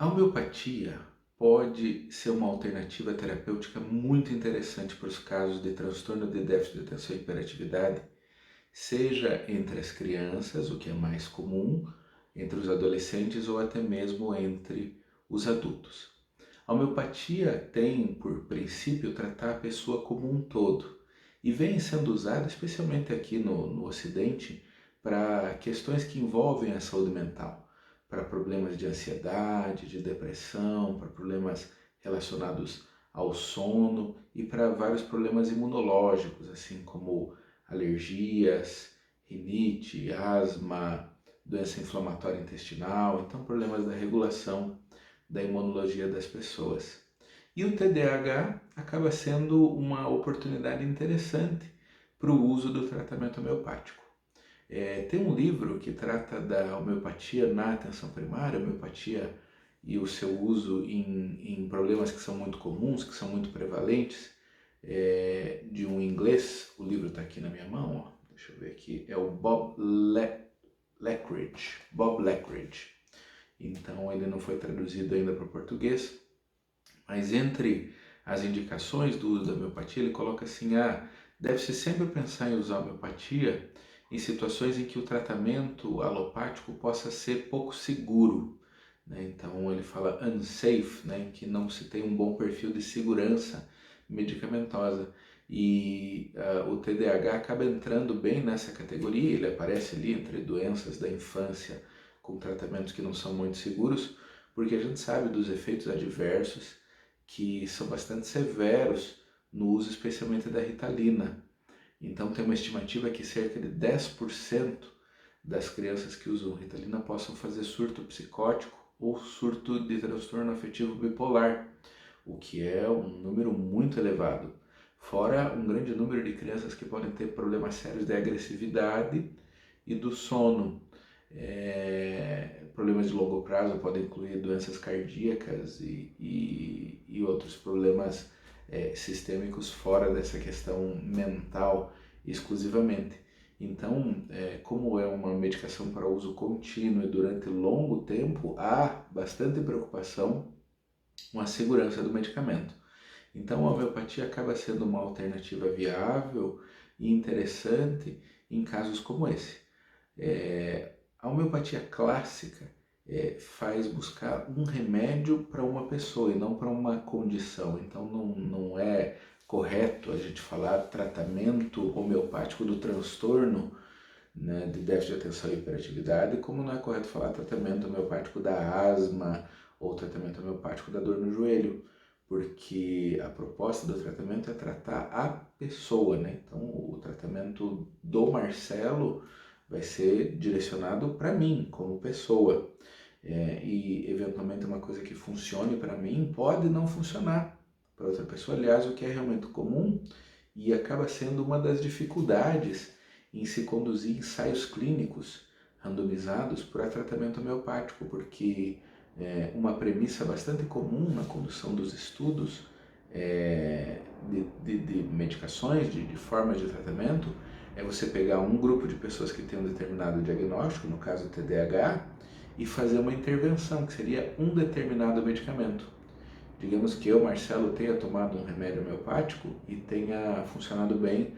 A homeopatia pode ser uma alternativa terapêutica muito interessante para os casos de transtorno de déficit de atenção e hiperatividade, seja entre as crianças, o que é mais comum, entre os adolescentes ou até mesmo entre os adultos. A homeopatia tem por princípio tratar a pessoa como um todo e vem sendo usada especialmente aqui no Ocidente para questões que envolvem a saúde mental, para problemas de ansiedade, de depressão, para problemas relacionados ao sono e para vários problemas imunológicos, assim como alergias, rinite, asma, doença inflamatória intestinal, então problemas da regulação da imunologia das pessoas. E o TDAH acaba sendo uma oportunidade interessante para o uso do tratamento homeopático. Tem um livro que trata da homeopatia na atenção primária, homeopatia e o seu uso em problemas que são muito comuns, que são muito prevalentes, de um inglês. O livro está aqui na minha mão, ó. Deixa eu ver aqui, é o Bob Leckrich. Então ele não foi traduzido ainda para o português, mas entre as indicações do uso da homeopatia, ele coloca assim: deve-se sempre pensar em usar a homeopatia em situações em que o tratamento alopático possa ser pouco seguro, né? Então ele fala unsafe, né? Em que não se tem um bom perfil de segurança medicamentosa. E o TDAH acaba entrando bem nessa categoria, ele aparece ali entre doenças da infância com tratamentos que não são muito seguros, porque a gente sabe dos efeitos adversos que são bastante severos no uso especialmente da Ritalina. Então tem uma estimativa que cerca de 10% das crianças que usam Ritalina possam fazer surto psicótico ou surto de transtorno afetivo bipolar, o que é um número muito elevado. Fora um grande número de crianças que podem ter problemas sérios de agressividade e do sono. Problemas de longo prazo podem incluir doenças cardíacas e outros problemas sistêmicos fora dessa questão mental exclusivamente. Então, como é uma medicação para uso contínuo e durante longo tempo, há bastante preocupação com a segurança do medicamento. Então, a homeopatia acaba sendo uma alternativa viável e interessante em casos como esse. A homeopatia clássica faz buscar um remédio para uma pessoa e não para uma condição. Então não é correto a gente falar tratamento homeopático do transtorno, né, de déficit de atenção e hiperatividade, como não é correto falar tratamento homeopático da asma ou tratamento homeopático da dor no joelho, porque a proposta do tratamento é tratar a pessoa, né? Então o tratamento do Marcelo vai ser direcionado para mim como pessoa. E eventualmente uma coisa que funcione para mim pode não funcionar para outra pessoa. Aliás, o que é realmente comum e acaba sendo uma das dificuldades em se conduzir ensaios clínicos randomizados para tratamento homeopático, porque uma premissa bastante comum na condução dos estudos de medicações, de formas de tratamento, é você pegar um grupo de pessoas que tem um determinado diagnóstico, no caso TDAH, e fazer uma intervenção, que seria um determinado medicamento. Digamos que eu, Marcelo, tenha tomado um remédio homeopático e tenha funcionado bem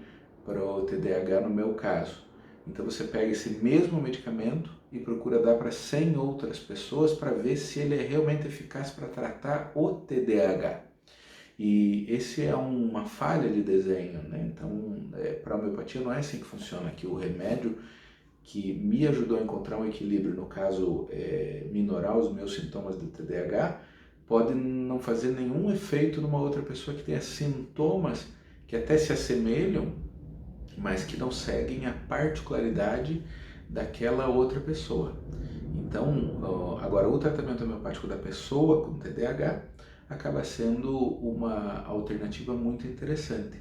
para o TDAH no meu caso. Então você pega esse mesmo medicamento e procura dar para 100 outras pessoas para ver se ele é realmente eficaz para tratar o TDAH. E esse é uma falha de desenho, né? Então, para a homeopatia não é assim que funciona, que o remédio que me ajudou a encontrar um equilíbrio, no caso, minorar os meus sintomas do TDAH, pode não fazer nenhum efeito numa outra pessoa que tenha sintomas que até se assemelham, mas que não seguem a particularidade daquela outra pessoa. Então, agora o tratamento homeopático da pessoa com TDAH acaba sendo uma alternativa muito interessante.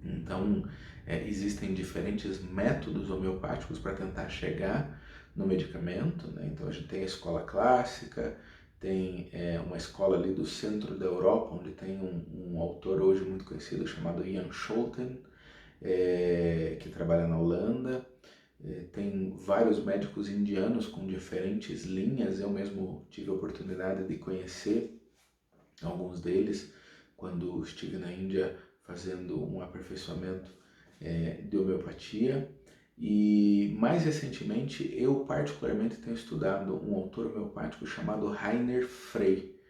Então, existem diferentes métodos homeopáticos para tentar chegar no medicamento, né? Então, a gente tem a escola clássica, tem uma escola ali do centro da Europa, onde tem um autor hoje muito conhecido chamado Jan Scholten, que trabalha na Holanda. Tem vários médicos indianos com diferentes linhas. Eu mesmo tive a oportunidade de conhecer alguns deles quando estive na Índia fazendo um aperfeiçoamento de homeopatia. E mais recentemente, eu particularmente tenho estudado um autor homeopático chamado Rainer Frey,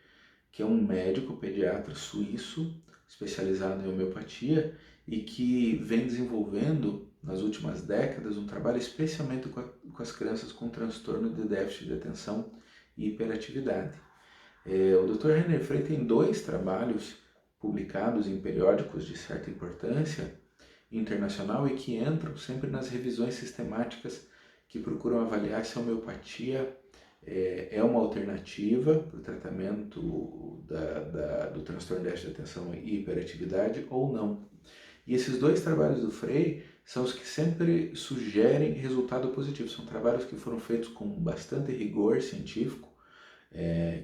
que é um médico pediatra suíço especializado em homeopatia e que vem desenvolvendo nas últimas décadas um trabalho especialmente com as crianças com transtorno de déficit de atenção e hiperatividade. O Dr. Rainer Frey tem 2 trabalhos publicados em periódicos de certa importância internacional e que entram sempre nas revisões sistemáticas que procuram avaliar se a homeopatia é uma alternativa para o tratamento do transtorno de déficit de atenção e hiperatividade ou não. E esses 2 trabalhos do Frey são os que sempre sugerem resultado positivo. São trabalhos que foram feitos com bastante rigor científico,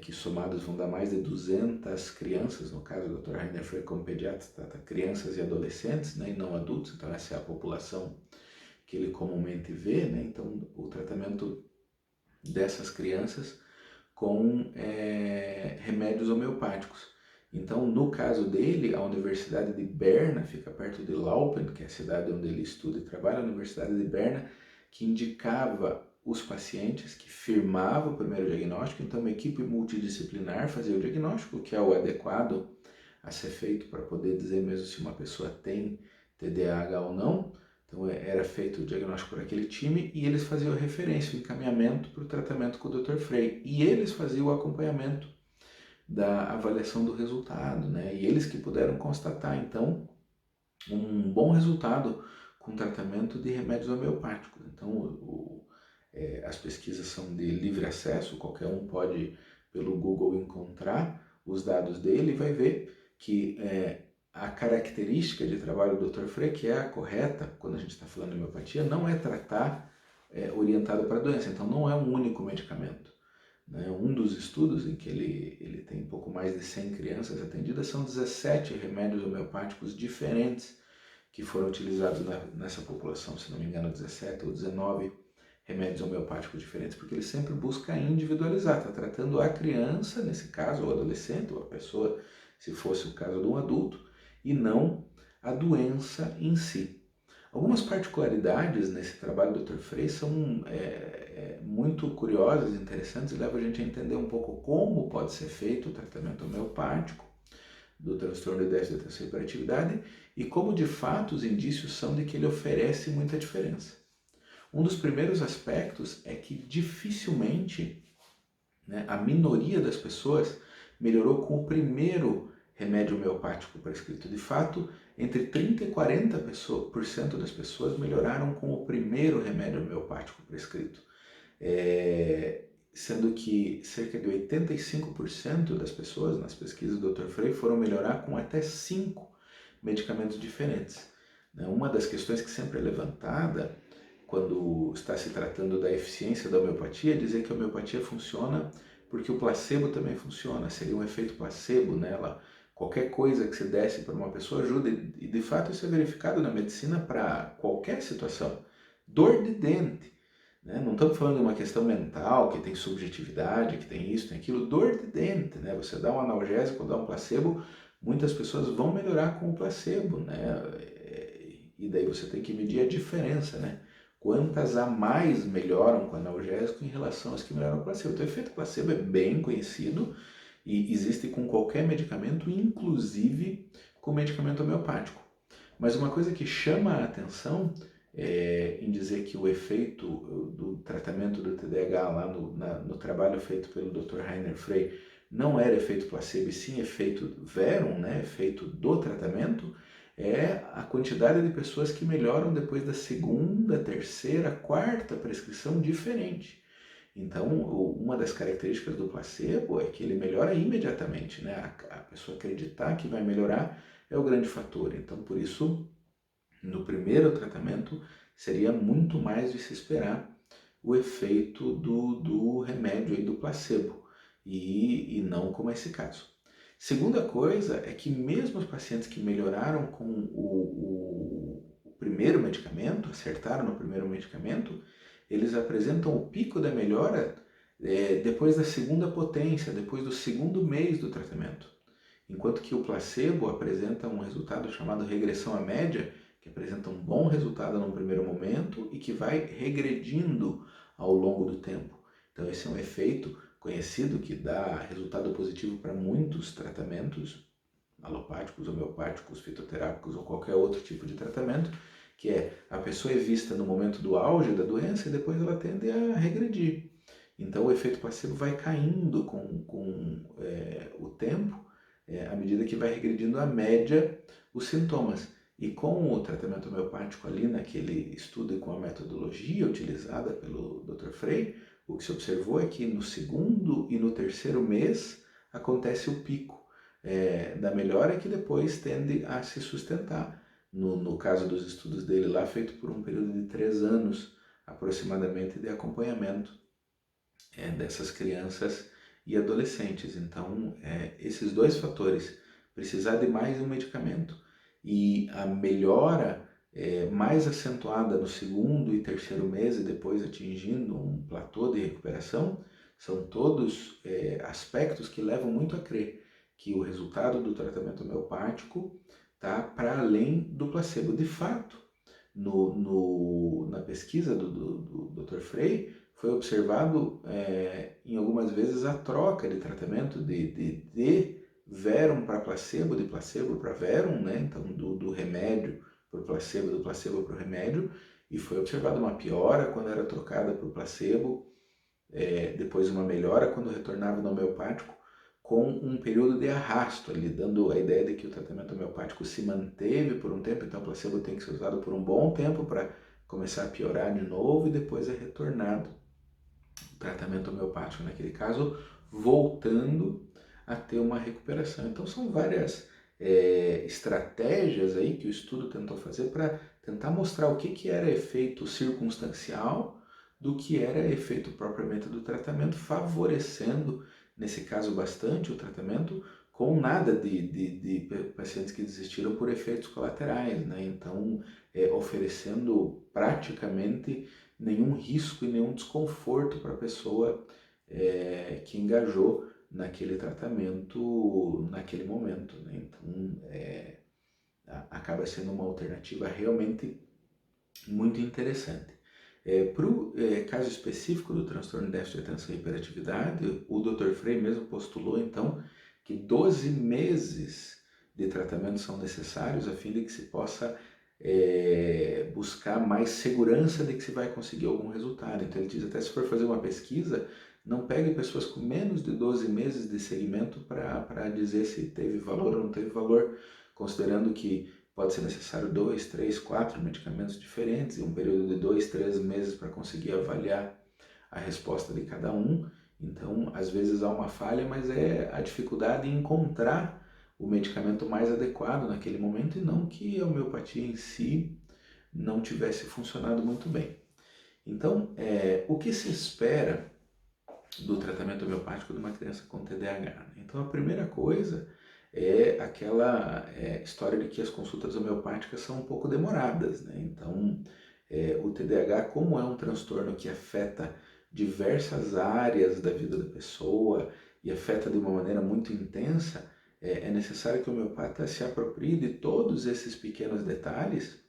que somados vão dar mais de 200 crianças. No caso do Dr. Rainer Frey, como pediatra, trata crianças e adolescentes, né, e não adultos. Então essa é a população que ele comumente vê, né? Então o tratamento dessas crianças com remédios homeopáticos. Então, no caso dele, a Universidade de Berna, fica perto de Laupen, que é a cidade onde ele estuda e trabalha, a Universidade de Berna, que indicava os pacientes, que firmava o primeiro diagnóstico. Então, uma equipe multidisciplinar fazia o diagnóstico, que é o adequado a ser feito para poder dizer mesmo se uma pessoa tem TDAH ou não. Então era feito o diagnóstico por aquele time e eles faziam a referência, o encaminhamento para o tratamento com o Dr. Frey. E eles faziam o acompanhamento da avaliação do resultado, né? E eles que puderam constatar, então, um bom resultado com tratamento de remédios homeopáticos. Então, as pesquisas são de livre acesso, qualquer um pode, pelo Google, encontrar os dados dele e vai ver que a característica de trabalho do Dr. Frey, que é a correta quando a gente está falando de homeopatia, não é tratar orientado para a doença. Então, não é um único medicamento. Né? Um dos estudos em que ele tem pouco mais de 100 crianças atendidas são 17 remédios homeopáticos diferentes que foram utilizados nessa população, se não me engano, 17 ou 19 remédios homeopáticos diferentes, porque ele sempre busca individualizar, está tratando a criança, nesse caso, ou adolescente, ou a pessoa, se fosse o caso de um adulto, e não a doença em si. Algumas particularidades nesse trabalho do Dr. Frey são muito curiosas, interessantes, e levam a gente a entender um pouco como pode ser feito o tratamento homeopático do transtorno de déficit de atenção e hiperatividade e como de fato os indícios são de que ele oferece muita diferença. Um dos primeiros aspectos é que dificilmente, né, a minoria das pessoas melhorou com o primeiro remédio homeopático prescrito. De fato, entre 30% e 40% das pessoas melhoraram com o primeiro remédio homeopático prescrito. Sendo que cerca de 85% das pessoas nas pesquisas do Dr. Frey foram melhorar com até 5 medicamentos diferentes. Uma das questões que sempre é levantada quando está se tratando da eficiência da homeopatia é dizer que a homeopatia funciona porque o placebo também funciona, seria um efeito placebo nela. Qualquer coisa que você desse para uma pessoa ajuda, e de fato isso é verificado na medicina para qualquer situação. Dor de dente, né? Não estamos falando de uma questão mental, que tem subjetividade, que tem isso, tem aquilo. Dor de dente, né? Você dá um analgésico, dá um placebo, muitas pessoas vão melhorar com o placebo, né? E daí você tem que medir a diferença, né? Quantas a mais melhoram com analgésico em relação às que melhoram com placebo. Então, o efeito placebo é bem conhecido e existe com qualquer medicamento, inclusive com medicamento homeopático. Mas uma coisa que chama a atenção em dizer que o efeito do tratamento do TDAH lá no trabalho feito pelo Dr. Rainer Frey não era efeito placebo, e sim efeito verum, né, efeito do tratamento, é a quantidade de pessoas que melhoram depois da segunda, terceira, quarta prescrição diferente. Então, uma das características do placebo é que ele melhora imediatamente, né? A pessoa acreditar que vai melhorar é o grande fator. Então, por isso, no primeiro tratamento, seria muito mais de se esperar o efeito do remédio aí, do placebo, e não como esse caso. Segunda coisa é que mesmo os pacientes que melhoraram com primeiro medicamento, acertaram no primeiro medicamento, eles apresentam o pico da melhora depois da segunda potência, depois do segundo mês do tratamento. Enquanto que o placebo apresenta um resultado chamado regressão à média, que apresenta um bom resultado no primeiro momento e que vai regredindo ao longo do tempo. Então esse é um efeito conhecido que dá resultado positivo para muitos tratamentos alopáticos, homeopáticos, fitoterápicos ou qualquer outro tipo de tratamento, que é a pessoa é vista no momento do auge da doença e depois ela tende a regredir. Então o efeito placebo vai caindo com o tempo, à medida que vai regredindo a média os sintomas. E com o tratamento homeopático ali naquele estudo e com a metodologia utilizada pelo Dr. Frey, o que se observou é que no segundo e no terceiro mês acontece o pico da melhora, que depois tende a se sustentar. No caso dos estudos dele lá, feito por um período de 3 anos aproximadamente de acompanhamento dessas crianças e adolescentes. Então, esses dois fatores, precisar de mais um medicamento e a melhora mais acentuada no segundo e terceiro mês e depois atingindo um platô de recuperação, são todos aspectos que levam muito a crer que o resultado do tratamento homeopático está para além do placebo. De fato, na pesquisa do Dr. Frey, foi observado em algumas vezes a troca de tratamento de verum para placebo, de placebo para verum, né? Então do remédio para o placebo, do placebo para o remédio, e foi observada uma piora quando era trocada para o placebo, depois uma melhora quando retornava no homeopático, com um período de arrasto ali, dando a ideia de que o tratamento homeopático se manteve por um tempo, então o placebo tem que ser usado por um bom tempo para começar a piorar de novo e depois é retornado o tratamento homeopático, naquele caso, voltando a ter uma recuperação. Então são várias estratégias aí que o estudo tentou fazer para tentar mostrar o que era efeito circunstancial do que era efeito propriamente do tratamento, favorecendo, nesse caso, bastante o tratamento, com nada de pacientes que desistiram por efeitos colaterais, né? Então, oferecendo praticamente nenhum risco e nenhum desconforto para a pessoa que engajou naquele tratamento naquele momento, né? Então, acaba sendo uma alternativa realmente muito interessante. Para o caso específico do transtorno de déficit de atenção e hiperatividade, o Dr. Frey mesmo postulou, então, que 12 meses de tratamento são necessários a fim de que se possa buscar mais segurança de que se vai conseguir algum resultado. Então, ele diz, até se for fazer uma pesquisa, não pegue pessoas com menos de 12 meses de segmento para dizer se teve valor ou não teve valor, considerando que pode ser necessário 2, 3, 4 medicamentos diferentes e um período de 2, 3 meses para conseguir avaliar a resposta de cada um. Então, às vezes há uma falha, mas é a dificuldade em encontrar o medicamento mais adequado naquele momento e não que a homeopatia em si não tivesse funcionado muito bem. Então, o que se espera do tratamento homeopático de uma criança com TDAH? Então, a primeira coisa é aquela história de que as consultas homeopáticas são um pouco demoradas, né? Então, o TDAH, como é um transtorno que afeta diversas áreas da vida da pessoa e afeta de uma maneira muito intensa, é necessário que o homeopata se aproprie de todos esses pequenos detalhes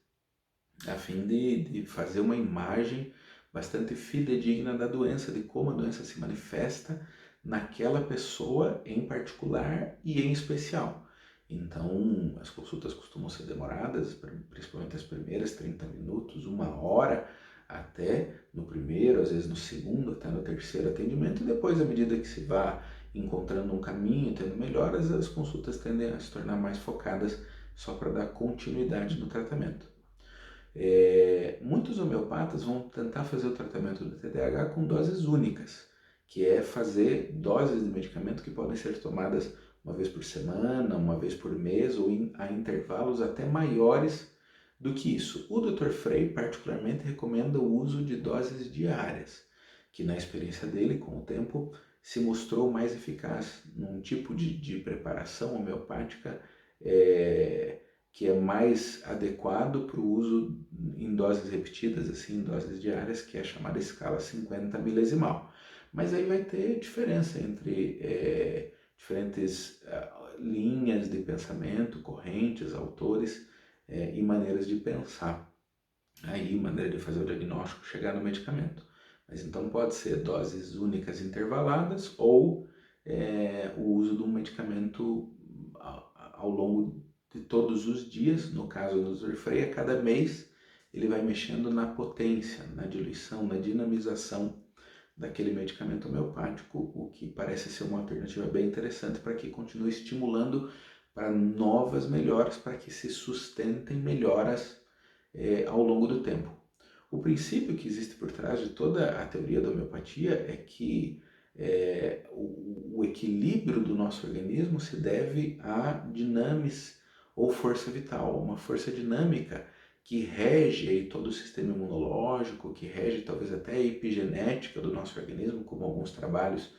a fim de fazer uma imagem bastante fidedigna da doença, de como a doença se manifesta naquela pessoa em particular e em especial. Então, as consultas costumam ser demoradas, principalmente as primeiras 30 minutos, 1 hora, até no primeiro, às vezes no segundo, até no terceiro atendimento, e depois, à medida que se vá encontrando um caminho, tendo melhoras, as consultas tendem a se tornar mais focadas só para dar continuidade no tratamento. Muitos homeopatas vão tentar fazer o tratamento do TDAH com doses únicas, que é fazer doses de medicamento que podem ser tomadas uma vez por semana, uma vez por mês ou a intervalos até maiores do que isso. O Dr. Frey particularmente recomenda o uso de doses diárias, que na experiência dele, com o tempo, se mostrou mais eficaz num tipo de preparação homeopática que é mais adequado para o uso em doses repetidas, assim, em doses diárias, que é a chamada escala 50 milesimal. Mas aí vai ter diferença entre diferentes linhas de pensamento, correntes, autores e maneiras de pensar. Aí, maneira de fazer o diagnóstico, chegar no medicamento. Mas então pode ser doses únicas intervaladas ou o uso de um medicamento ao longo de todos os dias. No caso do Zurfrey, a cada mês ele vai mexendo na potência, na diluição, na dinamização daquele medicamento homeopático, o que parece ser uma alternativa bem interessante para que continue estimulando para novas melhoras, para que se sustentem melhoras ao longo do tempo. O princípio que existe por trás de toda a teoria da homeopatia é que o equilíbrio do nosso organismo se deve a dinamis ou força vital, uma força dinâmica que rege aí todo o sistema imunológico, que rege talvez até a epigenética do nosso organismo, como alguns trabalhos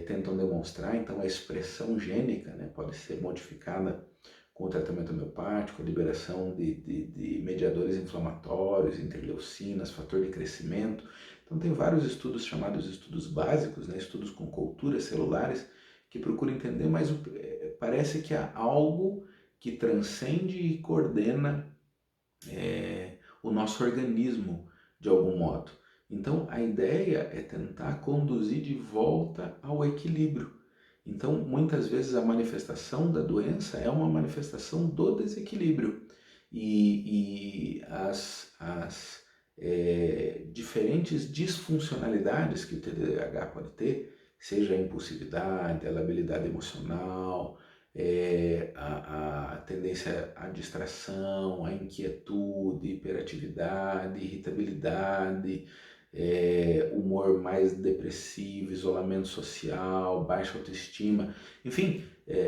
tentam demonstrar. Então a expressão gênica, né, pode ser modificada com o tratamento homeopático, a liberação de mediadores inflamatórios, interleucinas, fator de crescimento. Então tem vários estudos chamados estudos básicos, né, estudos com culturas celulares, que procuram entender, mas parece que há algo que transcende e coordena o nosso organismo de algum modo. Então a ideia é tentar conduzir de volta ao equilíbrio. Então, muitas vezes a manifestação da doença é uma manifestação do desequilíbrio e as diferentes disfuncionalidades que o TDAH pode ter, seja a impulsividade, a labilidade emocional, a tendência à distração, à inquietude, hiperatividade, irritabilidade, humor mais depressivo, isolamento social, baixa autoestima, enfim,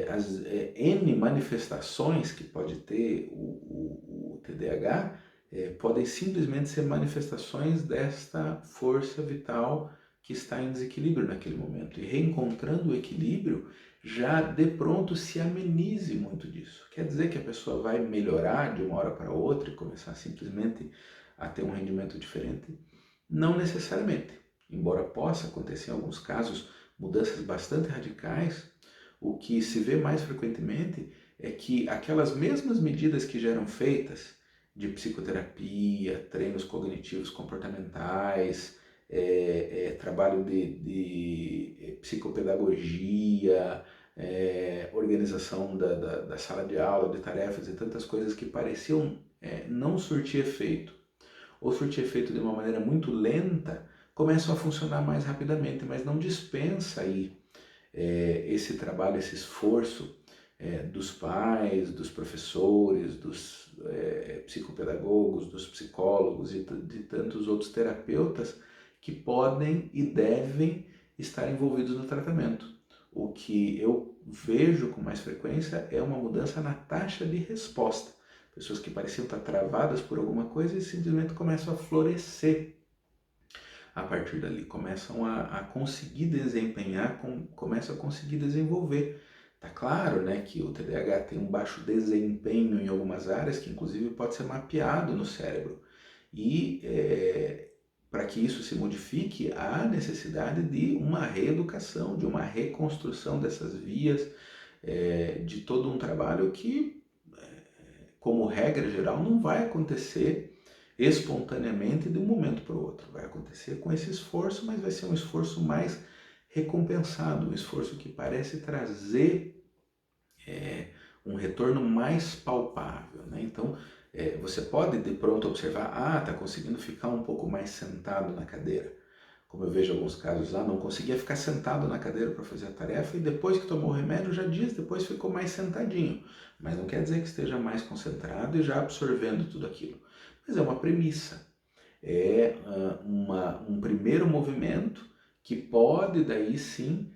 as N manifestações que pode ter o TDAH podem simplesmente ser manifestações desta força vital que está em desequilíbrio naquele momento. E reencontrando o equilíbrio, já de pronto se amenize muito disso. Quer dizer que a pessoa vai melhorar de uma hora para outra e começar simplesmente a ter um rendimento diferente? Não necessariamente, embora possa acontecer em alguns casos mudanças bastante radicais. O que se vê mais frequentemente é que aquelas mesmas medidas que já eram feitas de psicoterapia, treinos cognitivos comportamentais, trabalho de psicopedagogia, organização da sala de aula, de tarefas e tantas coisas que pareciam não surtir efeito, ou surtir efeito de uma maneira muito lenta, começam a funcionar mais rapidamente, mas não dispensa aí esse trabalho, esse esforço dos pais, dos professores, dos psicopedagogos, dos psicólogos e de tantos outros terapeutas que podem e devem estar envolvidos no tratamento. O que eu vejo com mais frequência é uma mudança na taxa de resposta. Pessoas que pareciam estar travadas por alguma coisa e simplesmente começam a florescer a partir dali, começam a conseguir desempenhar, começam a conseguir desenvolver. Tá claro, né, que o TDAH tem um baixo desempenho em algumas áreas, que inclusive pode ser mapeado no cérebro. E para que isso se modifique, há necessidade de uma reeducação, de uma reconstrução dessas vias, de todo um trabalho que como regra geral, não vai acontecer espontaneamente de um momento para o outro. Vai acontecer com esse esforço, mas vai ser um esforço mais recompensado, um esforço que parece trazer um retorno mais palpável, né? Então, você pode de pronto observar, está conseguindo ficar um pouco mais sentado na cadeira. Como eu vejo alguns casos lá, não conseguia ficar sentado na cadeira para fazer a tarefa e depois que tomou o remédio, já dias depois ficou mais sentadinho. Mas não quer dizer que esteja mais concentrado e já absorvendo tudo aquilo. Mas é uma premissa, um primeiro movimento que pode daí sim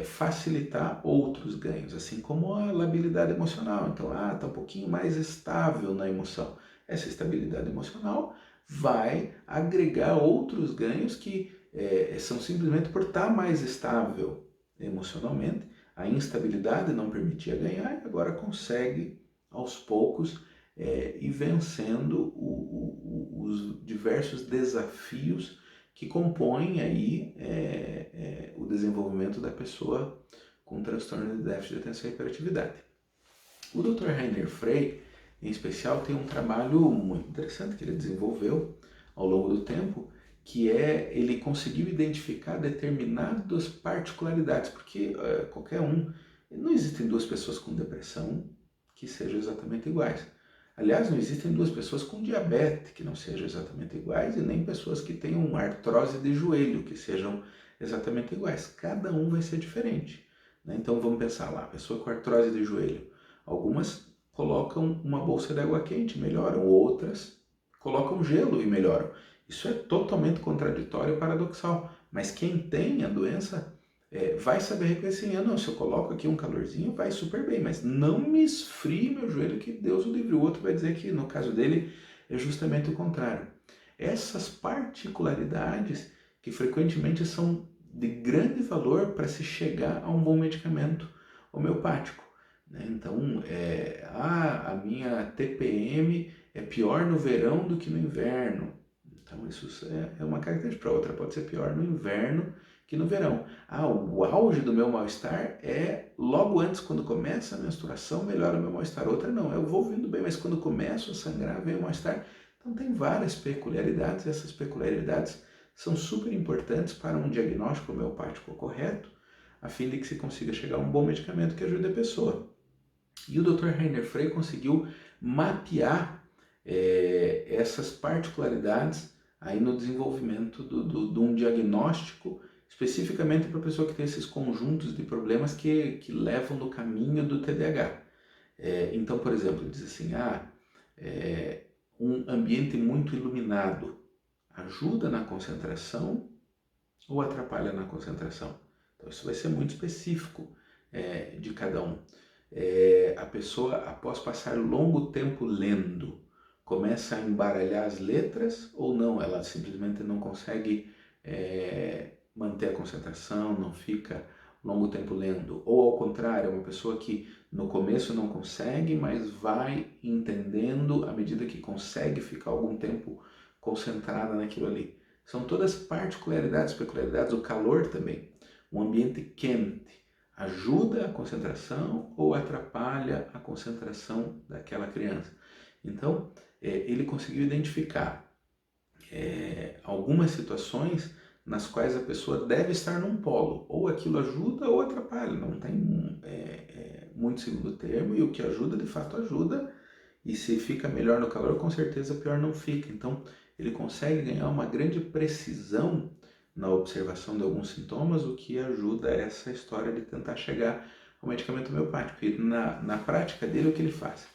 facilitar outros ganhos, assim como a labilidade emocional. Então, está um pouquinho mais estável na emoção. Essa estabilidade emocional vai agregar outros ganhos que são simplesmente por estar mais estável emocionalmente. A instabilidade não permitia ganhar e agora consegue aos poucos, e vencendo os diversos desafios que compõem aí o desenvolvimento da pessoa com transtorno de déficit de atenção e hiperatividade. O Dr. Rainer Frey, em especial, tem um trabalho muito interessante que ele desenvolveu ao longo do tempo, que ele conseguiu identificar determinadas particularidades, porque qualquer um, não existem duas pessoas com depressão que sejam exatamente iguais. Aliás, não existem duas pessoas com diabetes que não sejam exatamente iguais e nem pessoas que tenham artrose de joelho que sejam exatamente iguais. Cada um vai ser diferente, né? Então vamos pensar lá, a pessoa com artrose de joelho. Algumas colocam uma bolsa de água quente e melhoram, outras colocam gelo e melhoram. Isso é totalmente contraditório e paradoxal, mas quem tem a doença vai saber reconhecer, não, se eu coloco aqui um calorzinho vai super bem, mas não me esfrie meu joelho que Deus o livre. O outro vai dizer que no caso dele é justamente o contrário. Essas particularidades que frequentemente são de grande valor para se chegar a um bom medicamento homeopático. Então, a minha TPM é pior no verão do que no inverno. Então, isso é uma característica. Para outra, pode ser pior no inverno que no verão. O auge do meu mal-estar é logo antes, quando começa a menstruação, melhora o meu mal-estar. Outra não, eu vou vindo bem, mas quando começo a sangrar, vem o mal-estar. Então, tem várias peculiaridades, e essas peculiaridades são super importantes para um diagnóstico homeopático correto, a fim de que se consiga chegar a um bom medicamento que ajude a pessoa. E o Dr. Rainer Frey conseguiu mapear essas particularidades aí no desenvolvimento de um diagnóstico especificamente para a pessoa que tem esses conjuntos de problemas que levam no caminho do TDAH. Então, por exemplo, diz assim, um ambiente muito iluminado ajuda na concentração ou atrapalha na concentração? Então, isso vai ser muito específico de cada um. A pessoa, após passar longo tempo lendo, começa a embaralhar as letras ou não? Ela simplesmente não consegue manter a concentração, não fica longo tempo lendo. Ou ao contrário, é uma pessoa que no começo não consegue, mas vai entendendo à medida que consegue ficar algum tempo concentrada naquilo ali. São todas particularidades, peculiaridades, o calor também. Um ambiente quente ajuda a concentração ou atrapalha a concentração daquela criança? Então, ele conseguiu identificar algumas situações nas quais a pessoa deve estar num polo, ou aquilo ajuda ou atrapalha, não tem muito segundo termo, e o que ajuda de fato ajuda, e se fica melhor no calor, com certeza pior não fica. Então ele consegue ganhar uma grande precisão na observação de alguns sintomas, o que ajuda essa história de tentar chegar ao medicamento homeopático. E na prática dele, o que ele faz?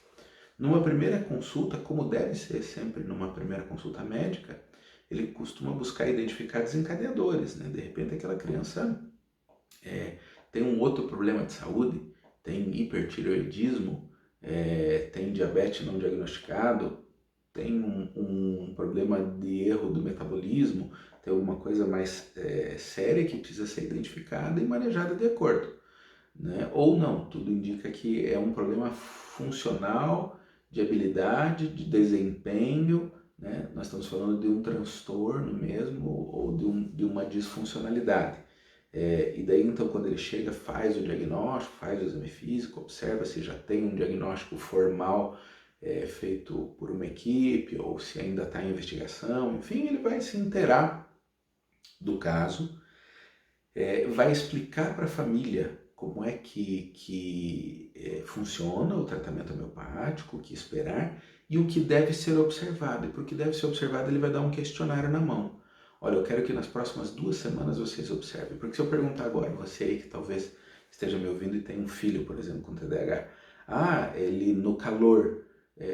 Numa primeira consulta, como deve ser sempre numa primeira consulta médica, ele costuma buscar identificar desencadeadores, né? De repente aquela criança tem um outro problema de saúde, tem hipertireoidismo, tem diabetes não diagnosticado, tem um problema de erro do metabolismo, tem alguma coisa mais séria que precisa ser identificada e manejada de acordo, né? Ou não, tudo indica que é um problema funcional, de habilidade, de desempenho, né? Nós estamos falando de um transtorno mesmo, ou de uma disfuncionalidade. E daí então quando ele chega, faz o diagnóstico, faz o exame físico, observa se já tem um diagnóstico formal feito por uma equipe, ou se ainda está em investigação, enfim, ele vai se inteirar do caso, vai explicar para a família como é que funciona o tratamento homeopático, o que esperar e o que deve ser observado. E para o que deve ser observado, ele vai dar um questionário na mão. Olha, eu quero que nas próximas 2 semanas vocês observem. Porque se eu perguntar agora, você aí que talvez esteja me ouvindo e tem um filho, por exemplo, com TDAH, ele no calor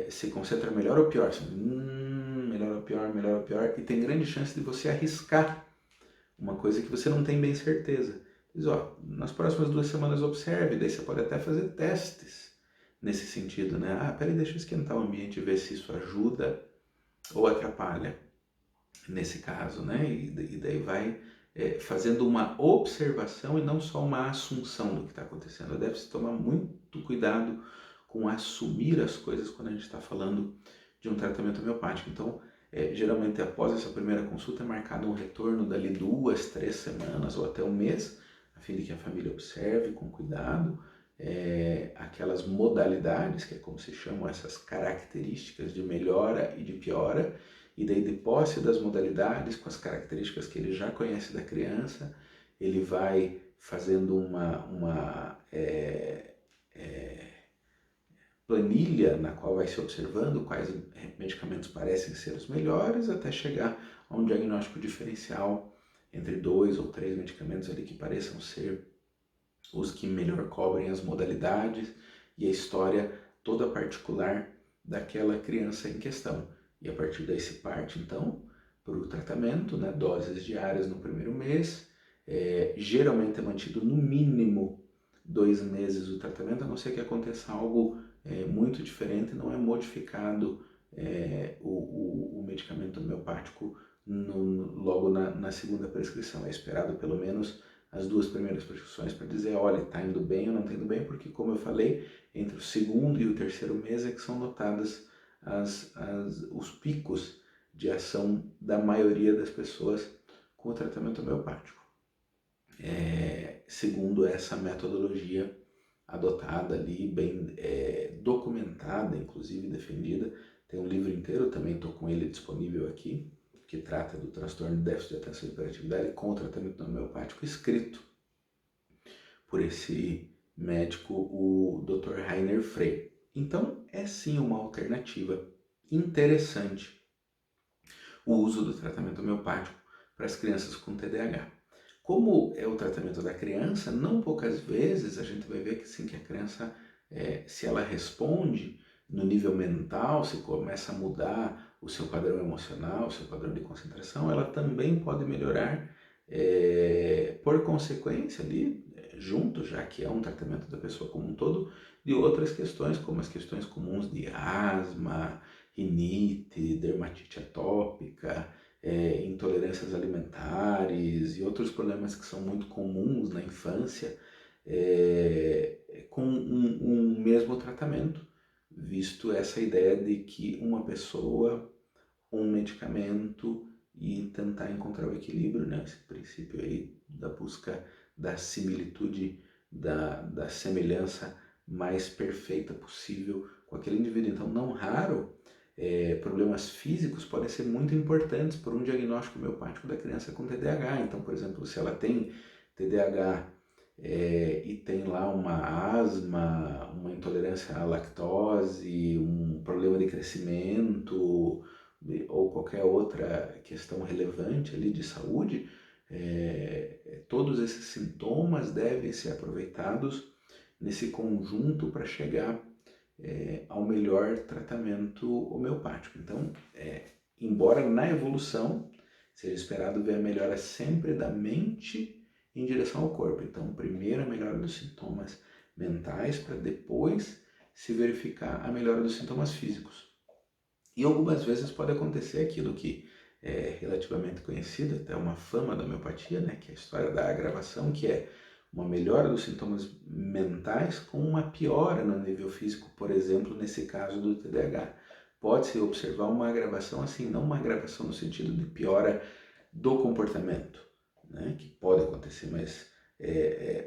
se concentra melhor ou pior? Melhor ou pior, melhor ou pior. E tem grande chance de você arriscar uma coisa que você não tem bem certeza. Diz, nas próximas 2 semanas observe, daí você pode até fazer testes nesse sentido, né? Peraí, deixa eu esquentar o ambiente e ver se isso ajuda ou atrapalha nesse caso, né? E daí vai fazendo uma observação e não só uma assunção do que está acontecendo. Deve-se tomar muito cuidado com assumir as coisas quando a gente está falando de um tratamento homeopático. Então, geralmente após essa primeira consulta é marcado um retorno dali 2, 3 semanas ou até um mês, a fim de que a família observe com cuidado aquelas modalidades, que é como se chamam essas características de melhora e de piora, e daí de posse das modalidades, com as características que ele já conhece da criança, ele vai fazendo uma planilha na qual vai se observando quais medicamentos parecem ser os melhores, até chegar a um diagnóstico diferencial entre 2 ou 3 medicamentos ali que pareçam ser os que melhor cobrem as modalidades e a história toda particular daquela criança em questão. E a partir daí se parte, então, para o tratamento, né, doses diárias no primeiro mês, geralmente é mantido no mínimo 2 meses o tratamento, a não ser que aconteça algo muito diferente, não é modificado o medicamento homeopático logo na segunda prescrição, é esperado pelo menos as 2 primeiras prescrições para dizer, olha, está indo bem ou não está indo bem, porque como eu falei, entre o segundo e o terceiro mês é que são notadas os picos de ação da maioria das pessoas com o tratamento homeopático. Segundo essa metodologia adotada ali, bem documentada, inclusive defendida, tem um livro inteiro, também estou com ele disponível aqui, que trata do transtorno de déficit de atenção e hiperatividade com o tratamento homeopático, escrito por esse médico, o Dr. Rainer Frey. Então, é sim uma alternativa interessante o uso do tratamento homeopático para as crianças com TDAH. Como é o tratamento da criança, não poucas vezes a gente vai ver que sim, que a criança, se ela responde no nível mental, se começa a mudar o seu padrão emocional, o seu padrão de concentração, ela também pode melhorar por consequência ali, junto, já que é um tratamento da pessoa como um todo, de outras questões, como as questões comuns de asma, rinite, dermatite atópica, intolerâncias alimentares e outros problemas que são muito comuns na infância, com um mesmo tratamento, visto essa ideia de que uma pessoa, um medicamento e tentar encontrar o equilíbrio, né? Esse princípio aí da busca da similitude, da semelhança mais perfeita possível com aquele indivíduo. Então, não raro, problemas físicos podem ser muito importantes para um diagnóstico homeopático da criança com TDAH. Então, por exemplo, se ela tem TDAH e tem lá uma asma, uma intolerância à lactose, um problema de crescimento ou qualquer outra questão relevante ali de saúde, todos esses sintomas devem ser aproveitados nesse conjunto para chegar ao melhor tratamento homeopático. Então, embora na evolução seja esperado ver a melhora sempre da mente em direção ao corpo. Então, primeiro a melhora dos sintomas mentais para depois se verificar a melhora dos sintomas físicos. E algumas vezes pode acontecer aquilo que é relativamente conhecido, até uma fama da homeopatia, né, que é a história da agravação, que é uma melhora dos sintomas mentais com uma piora no nível físico, por exemplo, nesse caso do TDAH. Pode-se observar uma agravação assim, não uma agravação no sentido de piora do comportamento, né, que pode acontecer, mas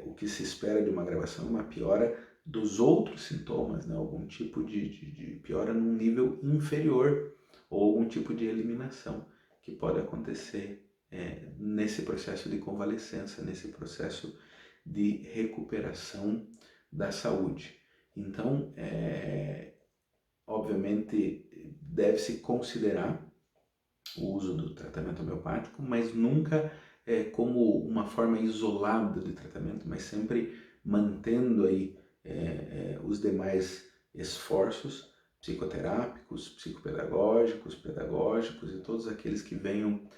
o que se espera de uma agravação é uma piora dos outros sintomas, né, algum tipo de piora num nível inferior ou algum tipo de eliminação que pode acontecer nesse processo de convalescença, nesse processo de recuperação da saúde. Então, obviamente, deve-se considerar o uso do tratamento homeopático, mas nunca como uma forma isolada de tratamento, mas sempre mantendo aí os demais esforços psicoterápicos, psicopedagógicos, pedagógicos e todos aqueles que venham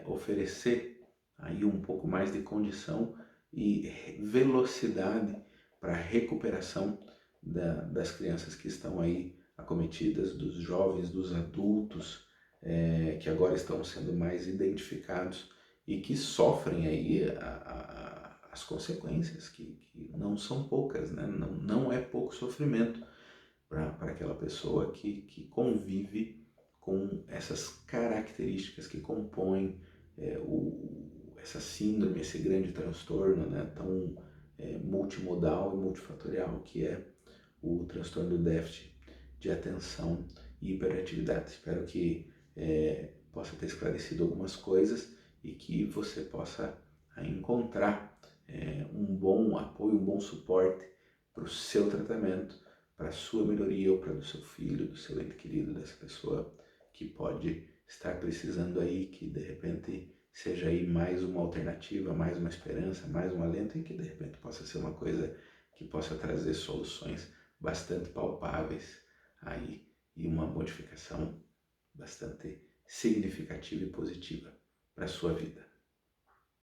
oferecer aí um pouco mais de condição e velocidade para a recuperação das crianças que estão aí acometidas, dos jovens, dos adultos, que agora estão sendo mais identificados e que sofrem aí as consequências, que não são poucas, né? Não é pouco sofrimento para aquela pessoa que convive com essas características que compõem essa síndrome, esse grande transtorno, né, tão multimodal e multifatorial que é o transtorno do déficit de atenção e hiperatividade. Espero que possa ter esclarecido algumas coisas e que você possa encontrar um bom apoio, um bom suporte para o seu tratamento, para a sua melhoria ou para do seu filho, do seu ente querido, dessa pessoa que pode estar precisando aí, que de repente seja aí mais uma alternativa, mais uma esperança, mais um alento e que de repente possa ser uma coisa que possa trazer soluções bastante palpáveis aí e uma modificação bastante significativa e positiva para a sua vida.